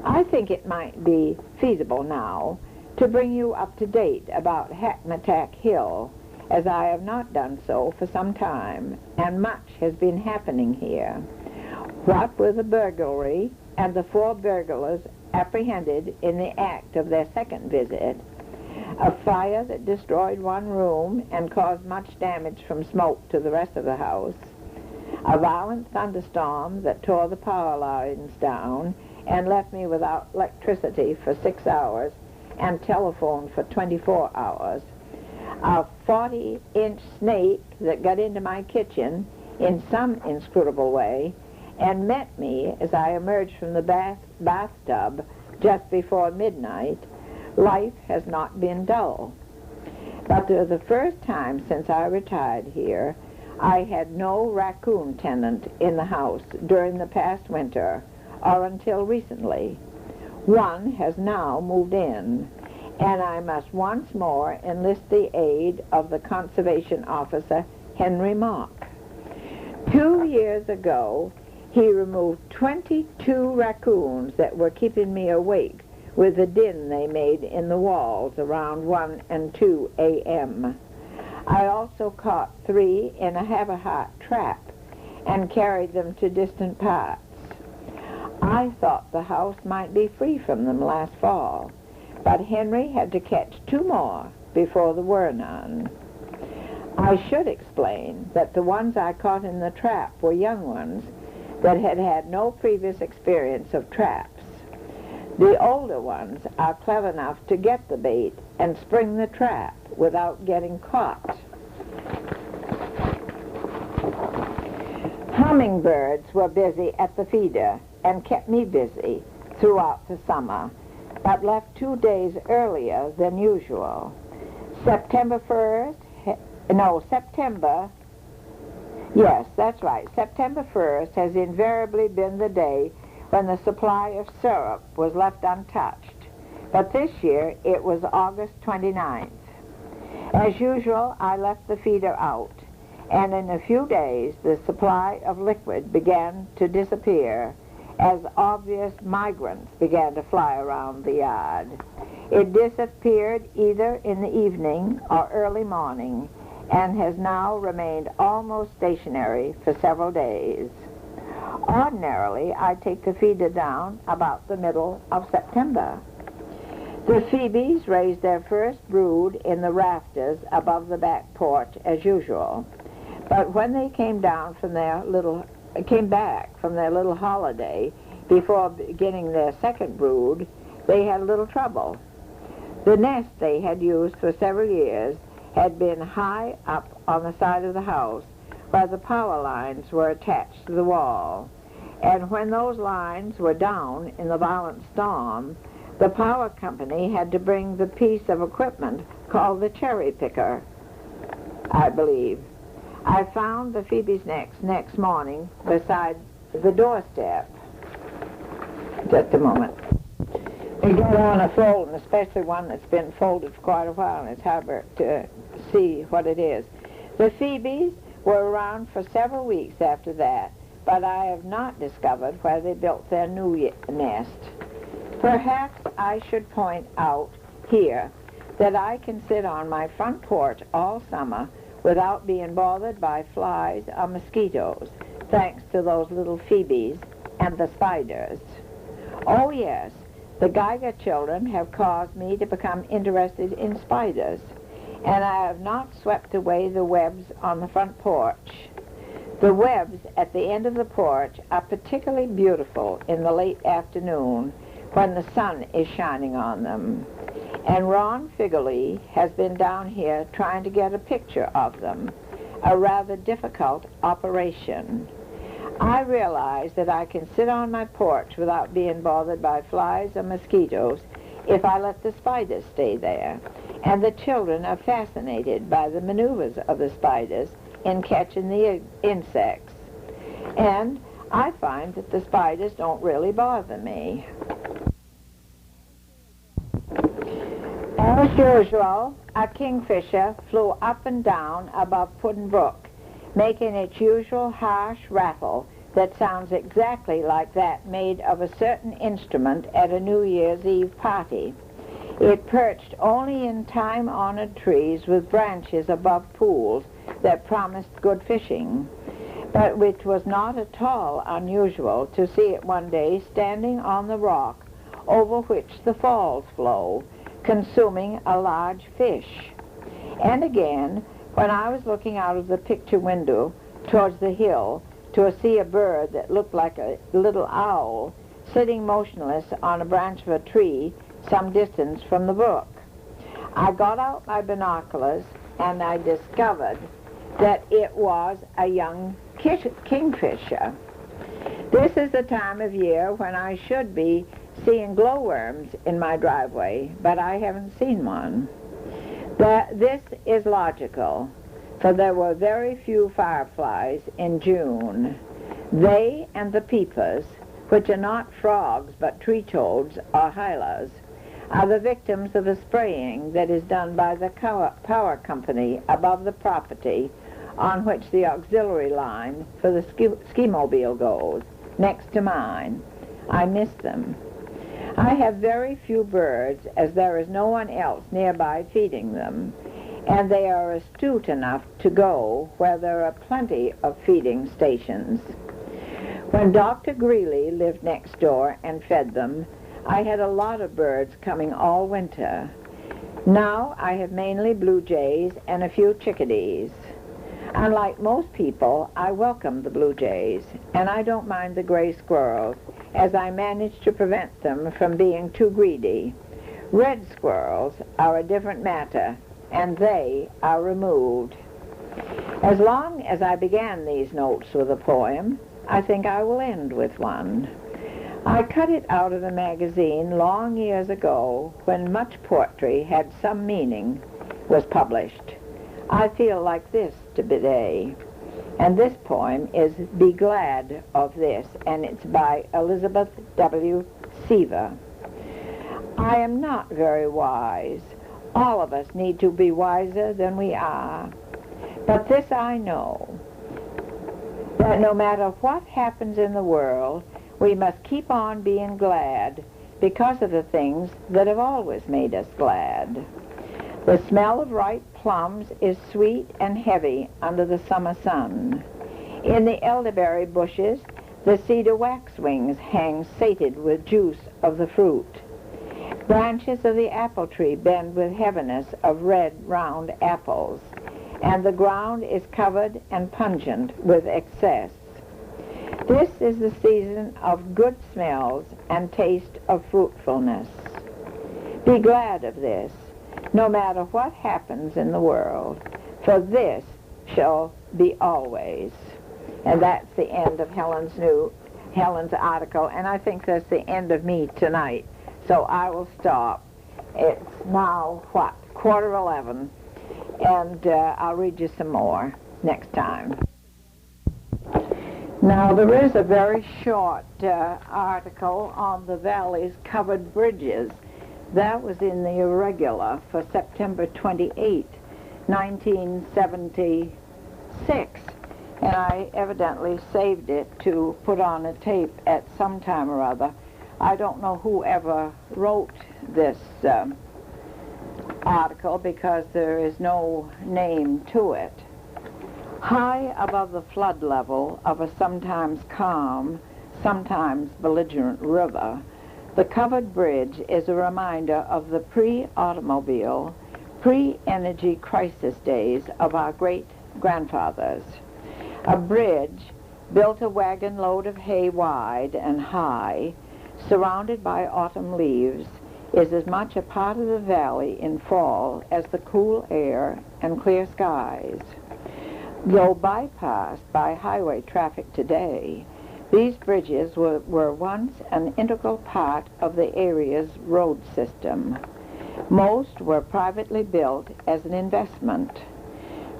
I think it might be feasible now to bring you up to date about Hackmatack Hill, as I have not done so for some time, and much has been happening here. What with the burglary and the 4 burglars apprehended in the act of their second visit, a fire that destroyed one room and caused much damage from smoke to the rest of the house, a violent thunderstorm that tore the power lines down and left me without electricity for 6 hours and telephone for 24 hours, a 40-inch snake that got into my kitchen in some inscrutable way and met me as I emerged from the bathtub just before midnight. Life has not been dull. But for the first time since I retired here, I had no raccoon tenant in the house during the past winter or until recently. One has now moved in, and I must once more enlist the aid of the conservation officer, Henry Mock. 2 years ago, he removed 22 raccoons that were keeping me awake with the din they made in the walls around 1 and 2 a.m. I also caught 3 in a haverhat trap and carried them to distant parts. I thought the house might be free from them last fall, but Henry had to catch 2 more before there were none. I should explain that the ones I caught in the trap were young ones that had had no previous experience of traps. The older ones are clever enough to get the bait and spring the trap without getting caught. Hummingbirds were busy at the feeder and kept me busy throughout the summer, but left 2 days earlier than usual. September 1st has invariably been the day when the supply of syrup was left untouched, but this year it was August 29th. As usual, I left the feeder out, and in a few days the supply of liquid began to disappear as obvious migrants began to fly around the yard. It disappeared either in the evening or early morning and has now remained almost stationary for several days. Ordinarily, I take the feeder down about the middle of September. The phoebes raised their first brood in the rafters above the back porch as usual, but when they came back from their little holiday before beginning their second brood, they had a little trouble. The nest they had used for several years had been high up on the side of the house where the power lines were attached to the wall, and when those lines were down in the violent storm, the power company had to bring the piece of equipment called the cherry picker, I believe. I found the phoebe's next morning beside the doorstep. Just a moment. You go on a fold, and especially one that's been folded for quite a while, and it's hard to see what it is. The phoebes were around for several weeks after that, but I have not discovered where they built their new nest. Perhaps I should point out here that I can sit on my front porch all summer without being bothered by flies or mosquitoes, thanks to those little phoebes and the spiders. Oh yes, the Geiger children have caused me to become interested in spiders, and I have not swept away the webs on the front porch. The webs at the end of the porch are particularly beautiful in the late afternoon when the sun is shining on them, and Ron Figgerly has been down here trying to get a picture of them, a rather difficult operation. I realize that I can sit on my porch without being bothered by flies or mosquitoes if I let the spiders stay there, and the children are fascinated by the maneuvers of the spiders in catching the insects, and I find that the spiders don't really bother me. As usual, a kingfisher flew up and down above Puddin' Brook, making its usual harsh rattle that sounds exactly like that made of a certain instrument at a New Year's Eve party. It perched only in time-honored trees with branches above pools that promised good fishing, but which was not at all unusual to see it one day standing on the rock over which the falls flow, consuming a large fish. And again, when I was looking out of the picture window towards the hill to see a bird that looked like a little owl sitting motionless on a branch of a tree some distance from the brook. I got out my binoculars and I discovered that it was a young kingfisher. This is the time of year when I should be seeing glowworms in my driveway, but I haven't seen one. This is logical, for there were very few fireflies in June. They and the peepers, which are not frogs but tree toads or hylas, are the victims of the spraying that is done by the power company above the property on which the auxiliary line for the ski-mobile goes, next to mine. I miss them. I have very few birds, as there is no one else nearby feeding them, and they are astute enough to go where there are plenty of feeding stations. When Dr. Greeley lived next door and fed them, I had a lot of birds coming all winter. Now I have mainly blue jays and a few chickadees. Unlike most people, I welcome the blue jays, and I don't mind the gray squirrels, as I manage to prevent them from being too greedy. Red squirrels are a different matter, and they are removed. As long as I began these notes with a poem, I think I will end with one. I cut it out of a magazine long years ago when Much Poetry Had Some Meaning was published. I feel like this today. And this poem is Be Glad of This, and it's by Elizabeth W. Seaver. I am not very wise. All of us need to be wiser than we are. But this I know, that no matter what happens in the world, we must keep on being glad because of the things that have always made us glad. The smell of ripe plums is sweet and heavy under the summer sun. In the elderberry bushes, the cedar waxwings hang sated with juice of the fruit. Branches of the apple tree bend with heaviness of red, round apples, and the ground is covered and pungent with excess. This is the season of good smells and taste of fruitfulness. Be glad of this, no matter what happens in the world, for this shall be always. And that's the end of Helen's article, and I think that's the end of me tonight. So I will stop. It's now, 11:15, and I'll read you some more next time. Now, there is a very short article on the valley's covered bridges. That was in the Irregular for September 28, 1976. And I evidently saved it to put on a tape at some time or other. I don't know who ever wrote this article because there is no name to it. High above the flood level of a sometimes calm, sometimes belligerent river, the covered bridge is a reminder of the pre-automobile, pre-energy crisis days of our great-grandfathers. A bridge, built a wagon load of hay wide and high, surrounded by autumn leaves, is as much a part of the valley in fall as the cool air and clear skies. Though bypassed by highway traffic today, these bridges were once an integral part of the area's road system. Most were privately built as an investment.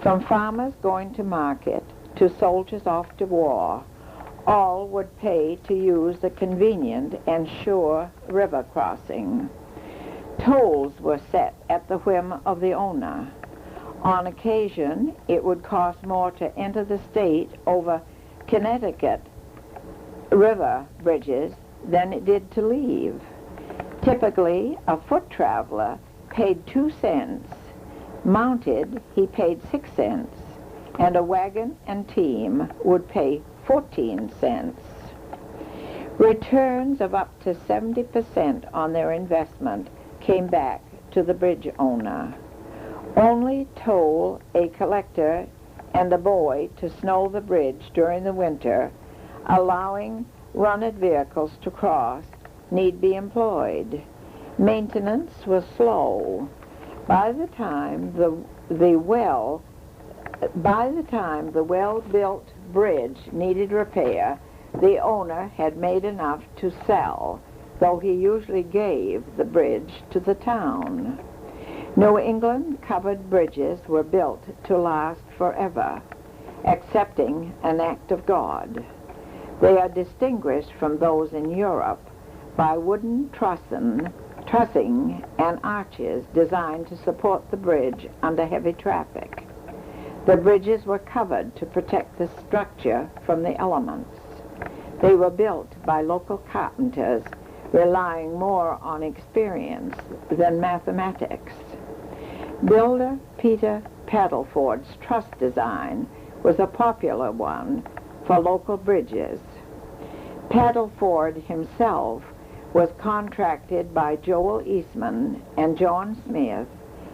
From farmers going to market to soldiers off to war, all would pay to use the convenient and sure river crossing. Tolls were set at the whim of the owner. On occasion, it would cost more to enter the state over Connecticut river bridges than it did to leave. Typically, a foot traveler paid 2 cents. Mounted, he paid 6 cents, and a wagon and team would pay 14 cents. Returns of up to 70% on their investment came back to the bridge owner. Only toll a collector and a boy to snow the bridge during the winter, allowing runned vehicles to cross, need be employed. Maintenance was slow. By the time the well-built bridge needed repair, the owner had made enough to sell, though he usually gave the bridge to the town. New England covered bridges were built to last forever, excepting an act of God. They are distinguished from those in Europe by wooden trussing and arches designed to support the bridge under heavy traffic. The bridges were covered to protect the structure from the elements. They were built by local carpenters, relying more on experience than mathematics. Builder Peter Paddleford's truss design was a popular one for local bridges. Paddleford himself was contracted by Joel Eastman and John Smith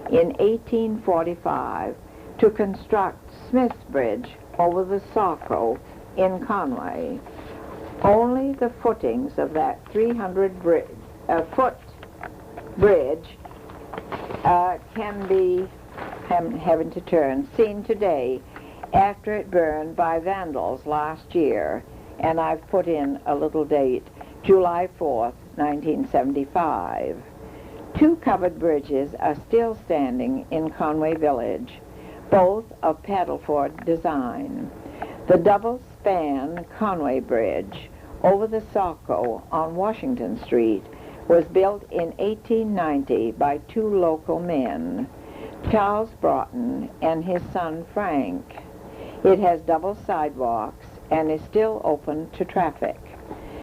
in 1845 to construct Smith's Bridge over the Saco in Conway. Only the footings of that 300-foot bridge can be, having to turn, seen today after it burned by vandals last year, and I've put in a little date, July 4th, 1975. 2 covered bridges are still standing in Conway Village, both of Paddleford design. The double-span Conway Bridge over the Saco on Washington Street was built in 1890 by 2 local men, Charles Broughton and his son Frank. It has double sidewalks and is still open to traffic.